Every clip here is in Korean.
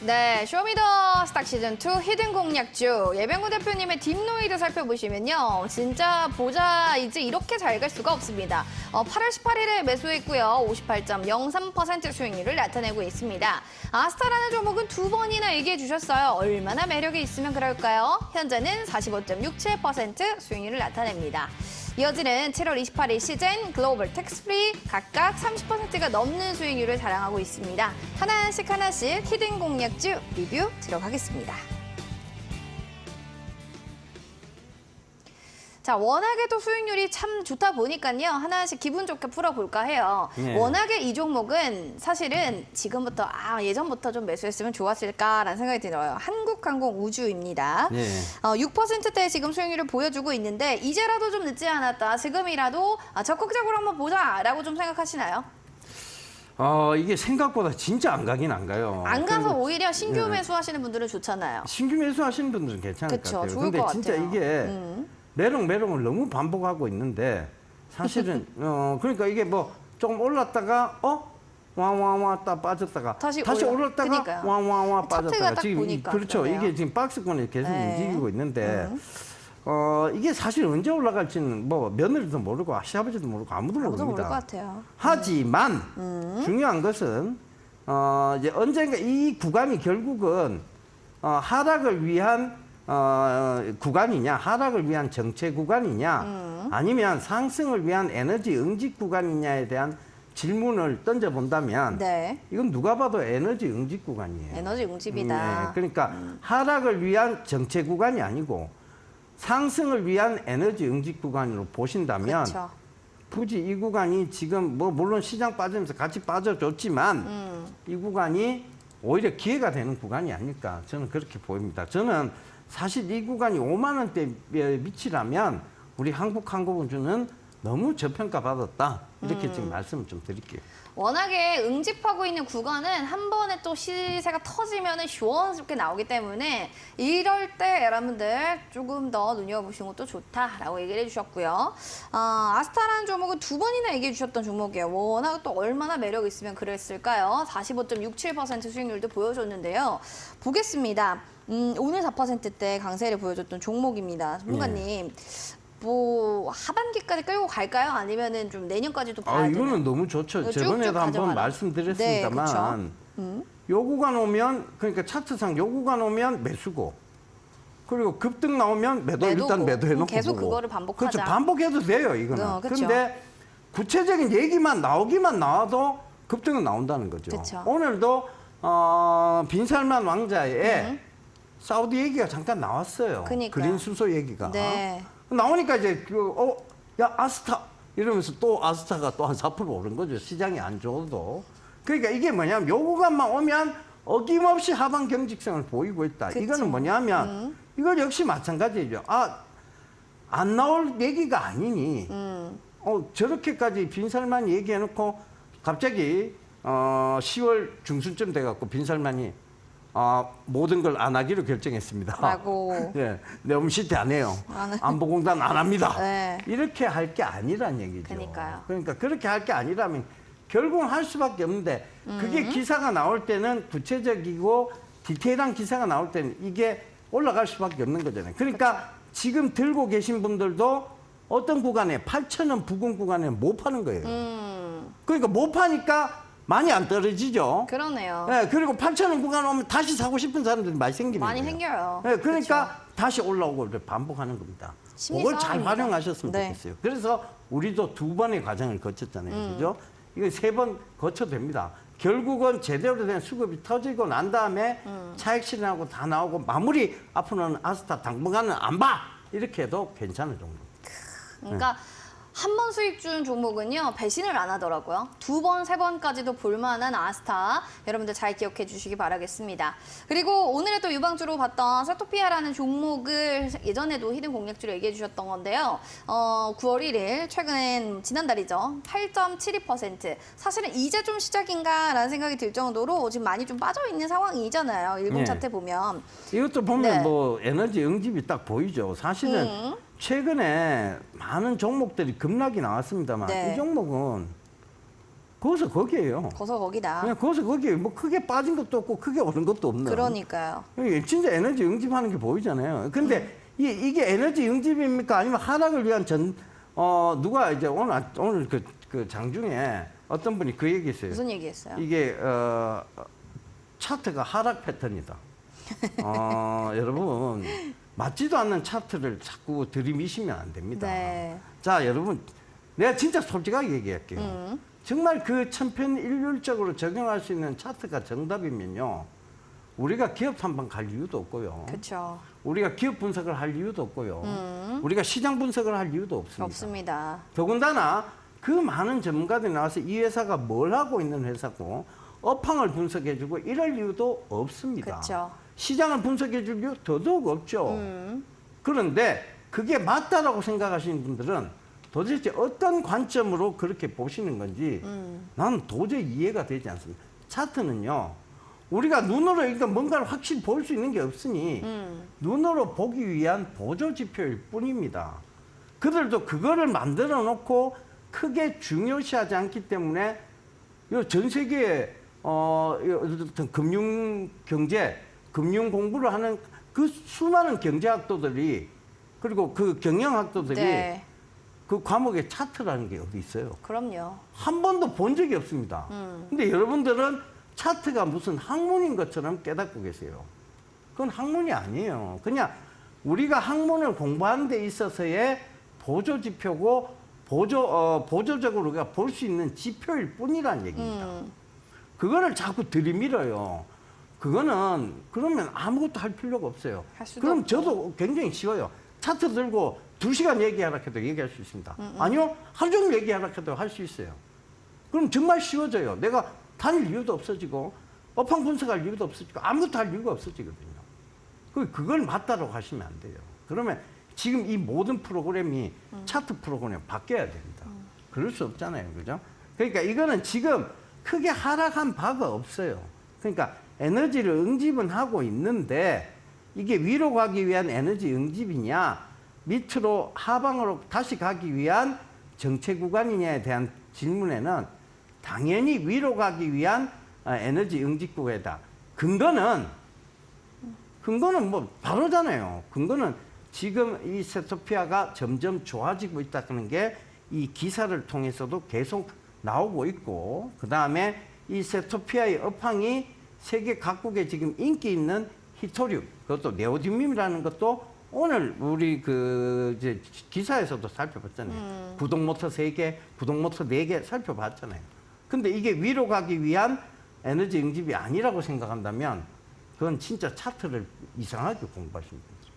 네, 쇼미더 스탁 시즌2 히든 공략주 예병구 대표님의 딥노이드 살펴보시면요. 진짜 보자 이제 이렇게 잘 갈 수가 없습니다. 8월 18일에 매수했고요. 58.03% 수익률을 나타내고 있습니다. 아스타라는 종목은 두 번이나 얘기해 주셨어요. 얼마나 매력이 있으면 그럴까요? 현재는 45.67% 수익률을 나타냅니다. 이어지는 7월 28일 시즌 글로벌 텍스프리 각각 30%가 넘는 수익률을 자랑하고 있습니다. 하나씩 히든 공략주 리뷰 들어가겠습니다. 자, 워낙에도 수익률이 참 좋다 보니까요. 하나씩 기분 좋게 풀어볼까 해요. 네. 워낙에 이 종목은 사실은 지금부터 예전부터 좀 매수했으면 좋았을까라는 생각이 들어요. 한국항공우주입니다. 네. 6%대 지금 수익률을 보여주고 있는데 이제라도 좀 늦지 않았다. 지금이라도 적극적으로 한번 보자라고 좀 생각하시나요? 이게 생각보다 진짜 안 가긴 안 가요. 안 가서 그리고 오히려 신규 네. 매수하시는 분들은 좋잖아요. 신규 매수하시는 분들은 괜찮을 그쵸, 것 같아요. 좋을 근데 것 진짜 같아요. 이게 매력을 너무 반복하고 있는데 사실은 그러니까 이게 뭐 조금 올랐다가 와와와 딱 빠졌다가 다시 올랐다가 그러니까요. 와와와 차트가 빠졌다가 딱 지금 보니까 그렇죠. 그러네요. 이게 지금 박스권에 계속 네. 움직이고 있는데 이게 사실 언제 올라갈지는 뭐 며느리도 모르고 시아버지도 모르고 아무도 아무도 모를 것 모릅니다. 같아요. 하지만 중요한 것은 이제 언젠가 이 구간이 결국은 하락을 위한 구간이냐, 하락을 위한 정체 구간이냐, 아니면 상승을 위한 에너지 응집 구간이냐에 대한 질문을 던져본다면 네. 이건 누가 봐도 에너지 응집 구간이에요. 에너지 응집이다. 네, 그러니까 하락을 위한 정체 구간이 아니고 상승을 위한 에너지 응집 구간으로 보신다면 그렇죠. 굳이 이 구간이 지금 뭐 물론 시장 빠지면서 같이 빠져줬지만 이 구간이 오히려 기회가 되는 구간이 아닐까 저는 그렇게 보입니다. 저는 사실 이 구간이 5만 원대에 미치라면 우리 한국항공우주는 너무 저평가 받았다 이렇게 지금 말씀을 좀 드릴게요. 워낙에 응집하고 있는 구간은 한 번에 또 시세가 터지면 시원스럽게 나오기 때문에 이럴 때 여러분들 조금 더 눈여겨보시는 것도 좋다라고 얘기를 해주셨고요. 아스타라는 종목은 두 번이나 얘기해 주셨던 종목이에요. 워낙 또 얼마나 매력이 있으면 그랬을까요? 45.67% 수익률도 보여줬는데요. 보겠습니다. 오늘 4%대 강세를 보여줬던 종목입니다. 전문가님. 뭐 하반기까지 끌고 갈까요? 아니면은 좀 내년까지도 봐야 되나요? 이거는 너무 좋죠. 쭉쭉 저번에도 한번 가져가라. 말씀드렸습니다만 요 구간 오면 그러니까 차트상 요 구간 오면 매수고 그리고 급등 나오면 매도 매도고. 일단 매도해놓고 계속 보고. 그거를 반복하자. 그렇죠. 반복해도 돼요 이거는. 그쵸. 그런데 구체적인 얘기만 나오기만 나와도 급등은 나온다는 거죠. 그쵸. 오늘도 빈살만 왕자의 사우디 얘기가 잠깐 나왔어요. 그러니까요. 그린 수소 얘기가. 네. 나오니까 이제 야 아스타 이러면서 또 아스타가 또 한 4% 오른 거죠. 시장이 안 좋아도. 그러니까 이게 뭐냐면 요 구간만 오면 어김없이 하방 경직성을 보이고 있다. 그쵸. 이거는 뭐냐면 이거 역시 마찬가지죠. 안 나올 얘기가 아니니 저렇게까지 빈살만 얘기해놓고 갑자기 10월 중순쯤 돼갖고 빈살만이 모든 걸 안 하기로 결정했습니다. 라고. 네, 너무 시대 안 해요. 안 해. 안보공단 안 합니다. 네. 이렇게 할 게 아니란 얘기죠. 그러니까요. 그러니까 그렇게 할 게 아니라면 결국은 할 수밖에 없는데 그게 기사가 나올 때는 구체적이고 디테일한 기사가 나올 때는 이게 올라갈 수밖에 없는 거잖아요. 그러니까 지금 들고 계신 분들도 어떤 구간에 8,000원 부근 구간에 못 파는 거예요. 그러니까 못 파니까 많이 안 떨어지죠. 그러네요. 네, 그리고 8,000원 구간 오면 다시 사고 싶은 사람들이 많이 생기는 많이 거예요. 생겨요. 네, 그러니까 그쵸. 다시 올라오고 이렇게 반복하는 겁니다. 심리 그걸 잘 싸움입니다. 활용하셨으면 네. 좋겠어요. 그래서 우리도 두 번의 과정을 거쳤잖아요. 그죠? 이거 3번 거쳐도 됩니다. 결국은 제대로 된 수급이 터지고 난 다음에 차익 실현하고 다 나오고 마무리 앞으로는 아스타 당분간은 안 봐! 이렇게 해도 괜찮을 정도. 그러니까 한 번 수익 준 종목은요 배신을 안 하더라고요. 2번, 3번까지도 볼만한 아스타 여러분들 잘 기억해 주시기 바라겠습니다. 그리고 오늘의 또 유방주로 봤던 사토피아라는 종목을 예전에도 히든 공략주로 얘기해 주셨던 건데요. 9월 1일 최근엔 지난달이죠. 8.72%. 사실은 이제 좀 시작인가라는 생각이 들 정도로 지금 많이 좀 빠져 있는 상황이잖아요. 일봉 네. 차트 보면. 이것도 보면 네. 뭐 에너지 응집이 딱 보이죠. 사실은 최근에 많은 종목들이 급락이 나왔습니다만 네. 이 종목은 거기서 거기에요. 거서 거기다. 그냥 거기서 거기에 뭐 크게 빠진 것도 없고 크게 오른 것도 없는. 그러니까요. 이게 진짜 에너지 응집하는 게 보이잖아요. 근데 이게 에너지 응집입니까? 아니면 하락을 위한 누가 이제 오늘 그 장중에 어떤 분이 그 얘기했어요. 무슨 얘기했어요? 이게 차트가 하락 패턴이다. 여러분 맞지도 않는 차트를 자꾸 들이미시면 안 됩니다. 네. 자, 여러분 내가 진짜 솔직하게 얘기할게요. 정말 그 천편일률적으로 적용할 수 있는 차트가 정답이면요. 우리가 기업 탐방 갈 이유도 없고요. 그렇죠. 우리가 기업 분석을 할 이유도 없고요. 우리가 시장 분석을 할 이유도 없습니다. 없습니다. 더군다나 그 많은 전문가들이 나와서 이 회사가 뭘 하고 있는 회사고 업황을 분석해주고 이럴 이유도 없습니다. 그쵸. 시장을 분석해줄 이유 더더욱 없죠. 그런데 그게 맞다라고 생각하시는 분들은 도대체 어떤 관점으로 그렇게 보시는 건지 나는 도저히 이해가 되지 않습니다. 차트는요. 우리가 눈으로 일단 뭔가를 확실히 볼 수 있는 게 없으니 눈으로 보기 위한 보조 지표일 뿐입니다. 그들도 그거를 만들어 놓고 크게 중요시하지 않기 때문에 전 세계에 어떤 금융 경제, 금융 공부를 하는 그 수많은 경제학도들이 그리고 그 경영학도들이 네. 그 과목에 차트라는 게 어디 있어요? 그럼요. 한 번도 본 적이 없습니다. 근데 여러분들은 차트가 무슨 학문인 것처럼 깨닫고 계세요. 그건 학문이 아니에요. 그냥 우리가 학문을 공부하는 데 있어서의 보조 지표고 보조적으로 우리가 볼 수 있는 지표일 뿐이라는 얘기입니다. 그거를 자꾸 들이밀어요. 그거는 그러면 아무것도 할 필요가 없어요. 할 수도 그럼 없고. 저도 굉장히 쉬워요. 차트 들고 2시간 얘기하라 해도 얘기할 수 있습니다. 아니요, 하루 종일 얘기하라 해도 할 수 있어요. 그럼 정말 쉬워져요. 내가 다닐 이유도 없어지고 업황 분석할 이유도 없어지고 아무것도 할 이유가 없어지거든요. 그걸 맞다라고 하시면 안 돼요. 그러면 지금 이 모든 프로그램이 차트 프로그램 바뀌어야 됩니다. 그럴 수 없잖아요. 그죠? 그러니까 이거는 지금 크게 하락한 바가 없어요. 그러니까 에너지를 응집은 하고 있는데 이게 위로 가기 위한 에너지 응집이냐 밑으로 하방으로 다시 가기 위한 정체 구간이냐에 대한 질문에는 당연히 위로 가기 위한 에너지 응집 구간이다. 근거는 뭐 바로잖아요. 근거는 지금 이 세토피아가 점점 좋아지고 있다는 게 이 기사를 통해서도 계속 나오고 있고 그 다음에 이 세토피아의 업황이 세계 각국에 지금 인기 있는 히토리움 그것도 네오디뮴이라는 것도 오늘 우리 이제 기사에서도 살펴봤잖아요. 구동모터 3개, 구동모터 4개 살펴봤잖아요. 근데 이게 위로 가기 위한 에너지 응집이 아니라고 생각한다면 그건 진짜 차트를 이상하게 공부하시면 됩니다.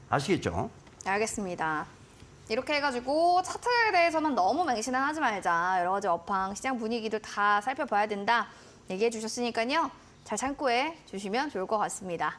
아시겠죠? 알겠습니다. 이렇게 해가지고 차트에 대해서는 너무 맹신은 하지 말자. 여러 가지 업황, 시장 분위기도 다 살펴봐야 된다. 얘기해 주셨으니까요. 잘 참고해 주시면 좋을 것 같습니다.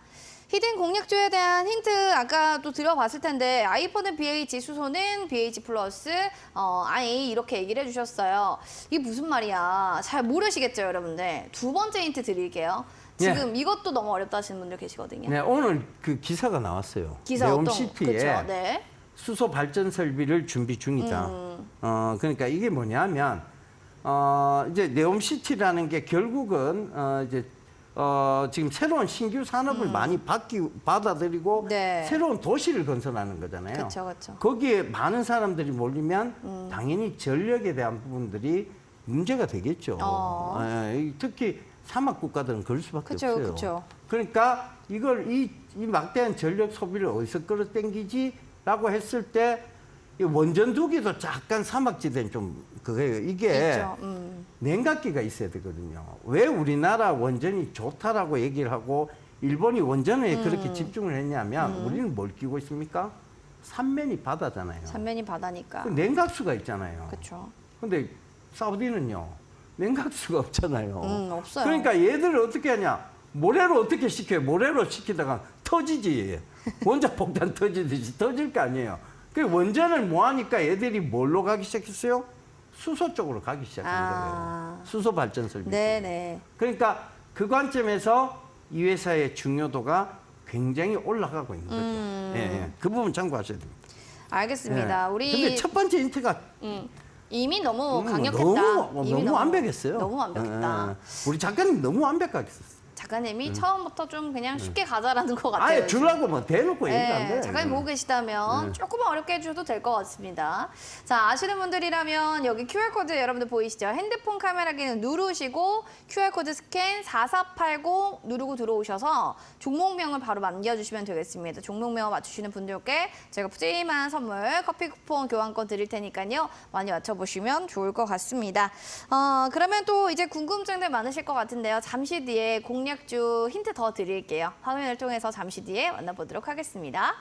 히든 공략주에 대한 힌트 아까도 들어봤을 텐데 아이폰은 BH, 수소는 BH 플러스, I 이렇게 얘기를 해주셨어요. 이게 무슨 말이야? 잘 모르시겠죠, 여러분들? 두 번째 힌트 드릴게요. 지금 이것도 너무 어렵다 하시는 분들 계시거든요. 네, 오늘 그 기사가 나왔어요. 기사 어떤? 네옴시티에 그쵸, 네. 수소 발전 설비를 준비 중이다. 그러니까 이게 뭐냐면 이제 네옴시티라는 게 결국은 지금 새로운 신규 산업을 많이 받아들이고 네. 새로운 도시를 건설하는 거잖아요. 그렇죠, 그렇죠. 거기에 많은 사람들이 몰리면 당연히 전력에 대한 부분들이 문제가 되겠죠. 특히 사막 국가들은 그럴 수밖에 그쵸, 없어요. 그쵸. 그러니까 이걸 이 막대한 전력 소비를 어디서 끌어당기지라고 했을 때 이 원전 두기도 약간 사막지대는 좀 그거예요. 이게 있죠. 냉각기가 있어야 되거든요. 왜 우리나라 원전이 좋다라고 얘기를 하고 일본이 원전에 그렇게 집중을 했냐면 우리는 뭘 끼고 있습니까? 삼면이 바다잖아요. 삼면이 바다니까. 그 냉각수가 있잖아요. 그렇죠. 근데 사우디는요. 냉각수가 없잖아요. 없어요. 그러니까 얘들을 어떻게 하냐? 모래로 어떻게 시켜요? 모래로 시키다가 터지지. 원자 폭탄 터지듯이 터질 거 아니에요. 그 원전을 뭐 하니까 얘들이 뭘로 가기 시작했어요? 수소 쪽으로 가기 시작한 거예요. 수소 발전 설비. 네네. 그러니까 그 관점에서 이 회사의 중요도가 굉장히 올라가고 있는 거죠. 그 부분 참고하셔야 됩니다. 알겠습니다. 우리 근데 첫 번째 힌트가 이미 너무 강력했다. 이미 너무 완벽했어요. 너무 완벽했다. 우리 작가님 너무 완벽하겠었어요. 작가님이 처음부터 좀 그냥 쉽게 가자라는 것 같아요. 아예 주려고 뭐 대놓고 얘기가 안 돼. 작가님 보고 계시다면 조금만 어렵게 해줘도 될 것 같습니다. 자, 아시는 분들이라면 여기 QR코드 여러분들 보이시죠? 핸드폰 카메라 기능 누르시고 QR코드 스캔 4480 누르고 들어오셔서 종목명을 바로 남겨주시면 되겠습니다. 종목명을 맞추시는 분들께 제가 푸짐한 선물 커피 쿠폰 교환권 드릴 테니까요. 많이 맞춰보시면 좋을 것 같습니다. 그러면 또 이제 궁금증들 많으실 것 같은데요. 잠시 뒤에 공략주 힌트 더 드릴게요. 화면을 통해서 잠시 뒤에 만나보도록 하겠습니다.